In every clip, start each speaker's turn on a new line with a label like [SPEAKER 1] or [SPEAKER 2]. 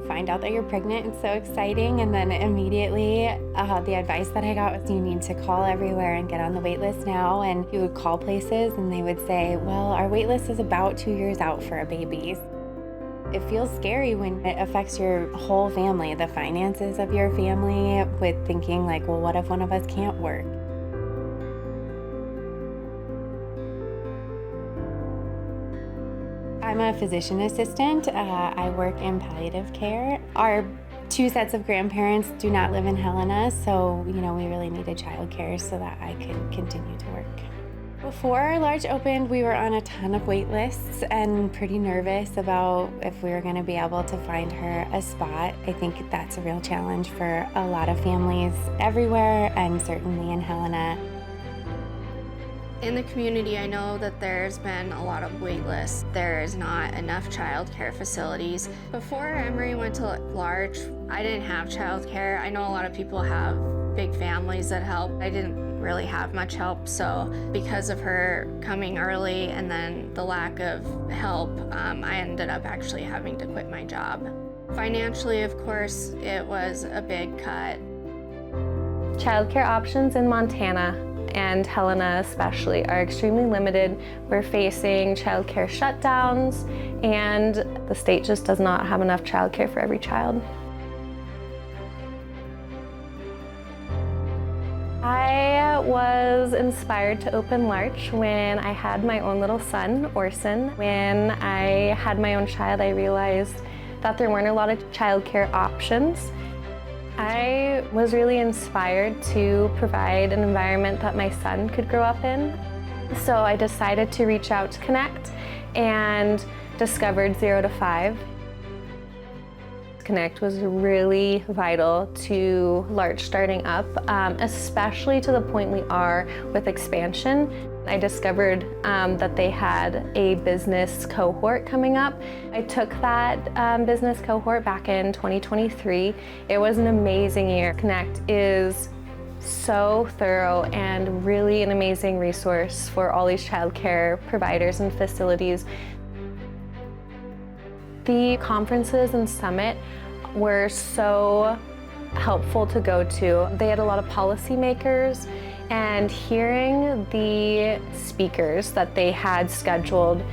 [SPEAKER 1] find out that you're pregnant, it's so exciting. And then immediately the advice that I got was you need to call everywhere and get on the wait list now. And you would call places and they would say, well, our wait list is about 2 years out for a baby. It feels scary when it affects your whole family, the finances of your family, with thinking like, well, what if one of us can't work? I'm a physician assistant. I work in palliative care. Our 2 sets of grandparents do not live in Helena, so we really needed childcare so that I could continue to work. Before Larch opened, we were on a ton of wait lists and pretty nervous about if we were going to be able to find her a spot. I think that's a real challenge for a lot of families everywhere, and certainly in Helena.
[SPEAKER 2] In the community, I know that there's been a lot of wait lists. There's not enough childcare facilities. Before Emery went to Larch, I didn't have childcare. I know a lot of people have big families that help. I didn't really have much help, so because of her coming early and then the lack of help, I ended up actually having to quit my job. Financially, of course, it was a big cut.
[SPEAKER 3] Childcare options in Montana and Helena especially are extremely limited. We're facing childcare shutdowns, and the state just does not have enough childcare for every child. I was inspired to open Larch when I had my own little son, Orson. When I had my own child, I realized that there weren't a lot of childcare options. I was really inspired to provide an environment that my son could grow up in. So I decided to reach out to Connect and discovered 0 to 5. Connect was really vital to Larch starting up, especially to the point we are with expansion. I discovered that they had a business cohort coming up. I took that business cohort back in 2023. It was an amazing year. Connect is so thorough and really an amazing resource for all these childcare providers and facilities. The conferences and summit were so helpful to go to. They had a lot of policymakers, and hearing the speakers that they had scheduled,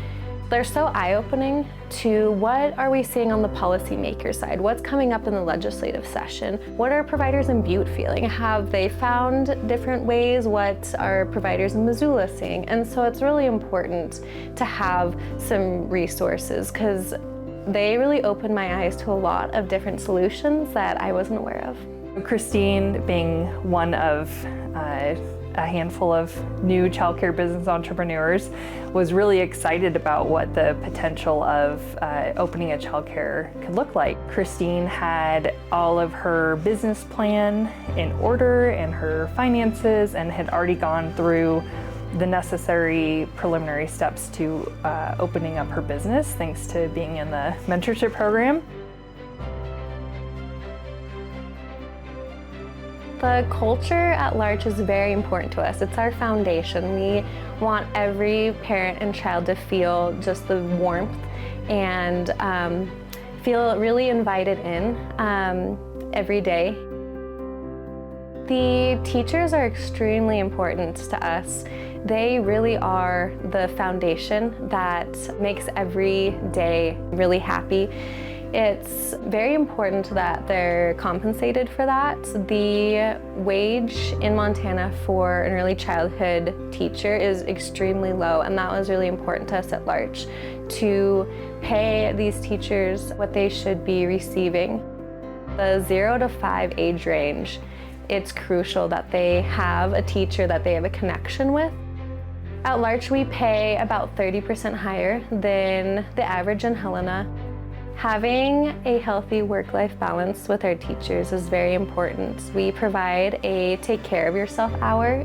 [SPEAKER 3] they're so eye-opening to what are we seeing on the policymaker side? What's coming up in the legislative session? What are providers in Butte feeling? Have they found different ways? What are providers in Missoula seeing? And so it's really important to have some resources, because they really opened my eyes to a lot of different solutions that I wasn't aware of.
[SPEAKER 4] Christine, being one of a handful of new childcare business entrepreneurs, was really excited about what the potential of opening a childcare could look like. Christine had all of her business plan in order and her finances, and had already gone through the necessary preliminary steps to opening up her business, thanks to being in the mentorship program.
[SPEAKER 3] The culture at Larch is very important to us. It's our foundation. We want every parent and child to feel just the warmth and feel really invited in every day. The teachers are extremely important to us. They really are the foundation that makes every day really happy. It's very important that they're compensated for that. The wage in Montana for an early childhood teacher is extremely low, and that was really important to us at Larch, to pay these teachers what they should be receiving. The 0 to 5 age range, it's crucial that they have a teacher that they have a connection with. At Larch, we pay about 30% higher than the average in Helena. Having a healthy work-life balance with our teachers is very important. We provide a take care of yourself hour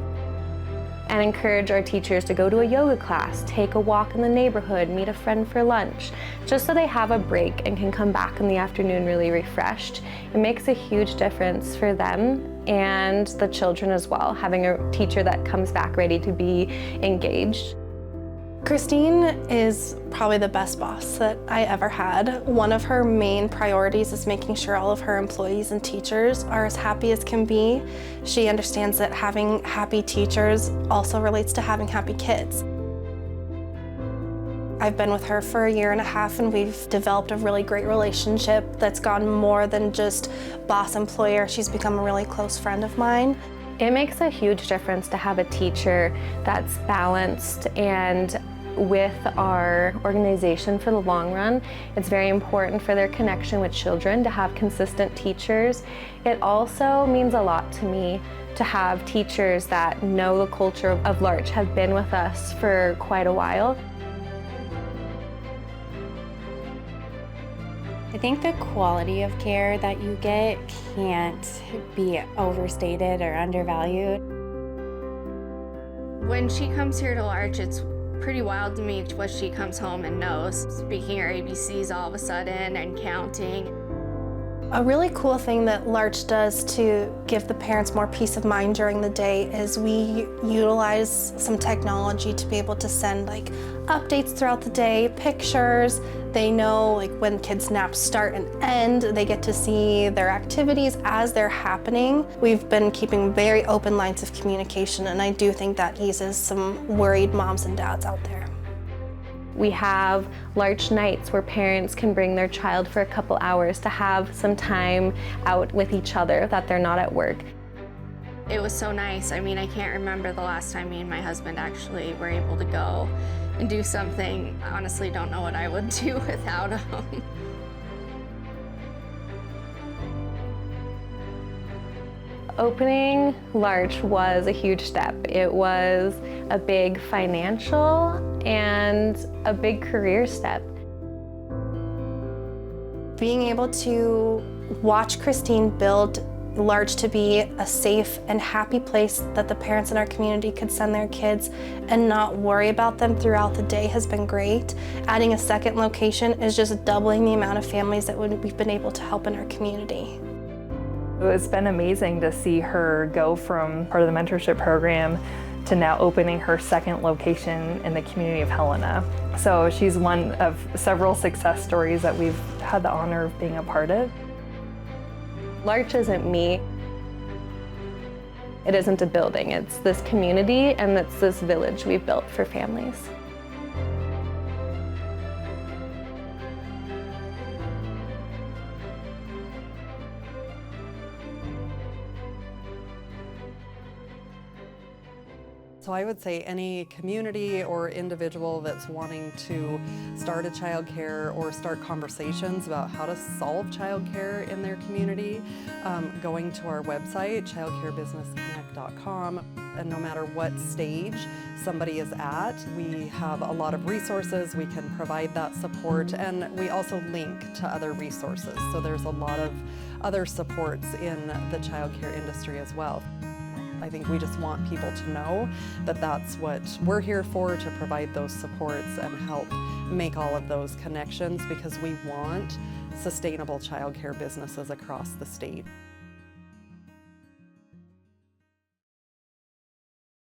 [SPEAKER 3] and encourage our teachers to go to a yoga class, take a walk in the neighborhood, meet a friend for lunch, just so they have a break and can come back in the afternoon really refreshed. It makes a huge difference for them and the children as well, having a teacher that comes back ready to be engaged.
[SPEAKER 5] Christine is probably the best boss that I ever had. One of her main priorities is making sure all of her employees and teachers are as happy as can be. She understands that having happy teachers also relates to having happy kids. I've been with her for 1.5 years and we've developed a really great relationship that's gone more than just boss-employer. She's become a really close friend of mine.
[SPEAKER 3] It makes a huge difference to have a teacher that's balanced, and with our organization for the long run, it's very important for their connection with children to have consistent teachers. It also means a lot to me to have teachers that know the culture of Larch, have been with us for quite a while.
[SPEAKER 1] I think the quality of care that you get can't be overstated or undervalued.
[SPEAKER 2] When she comes here to Larch, it's pretty wild to me what she comes home and knows. Speaking her ABCs all of a sudden and counting.
[SPEAKER 5] A really cool thing that Larch does to give the parents more peace of mind during the day is we utilize some technology to be able to send updates throughout the day, pictures. They know when kids' naps start and end. They get to see their activities as they're happening. We've been keeping very open lines of communication, and I do think that eases some worried moms and dads out there.
[SPEAKER 3] We have Larch nights where parents can bring their child for a couple hours to have some time out with each other, that they're not at work.
[SPEAKER 2] It was so nice. I mean, I can't remember the last time me and my husband actually were able to go and do something. I honestly don't know what I would do without him.
[SPEAKER 3] Opening Larch was a huge step. It was a big financial and a big career step.
[SPEAKER 5] Being able to watch Christine build Larch to be a safe and happy place that the parents in our community could send their kids and not worry about them throughout the day has been great. Adding a second location is just doubling the amount of families that we've been able to help in our community.
[SPEAKER 4] It's been amazing to see her go from part of the mentorship program to now opening her second location in the community of Helena. So she's one of several success stories that we've had the honor of being a part of.
[SPEAKER 3] Larch isn't me. It isn't a building. It's this community and it's this village we've built for families.
[SPEAKER 6] So I would say any community or individual that's wanting to start a childcare or start conversations about how to solve childcare in their community, going to our website, childcarebusinessconnect.com, and no matter what stage somebody is at, we have a lot of resources. We can provide that support, and we also link to other resources. So there's a lot of other supports in the childcare industry as well. I think we just want people to know that that's what we're here for, to provide those supports and help make all of those connections, because we want sustainable childcare businesses across the state.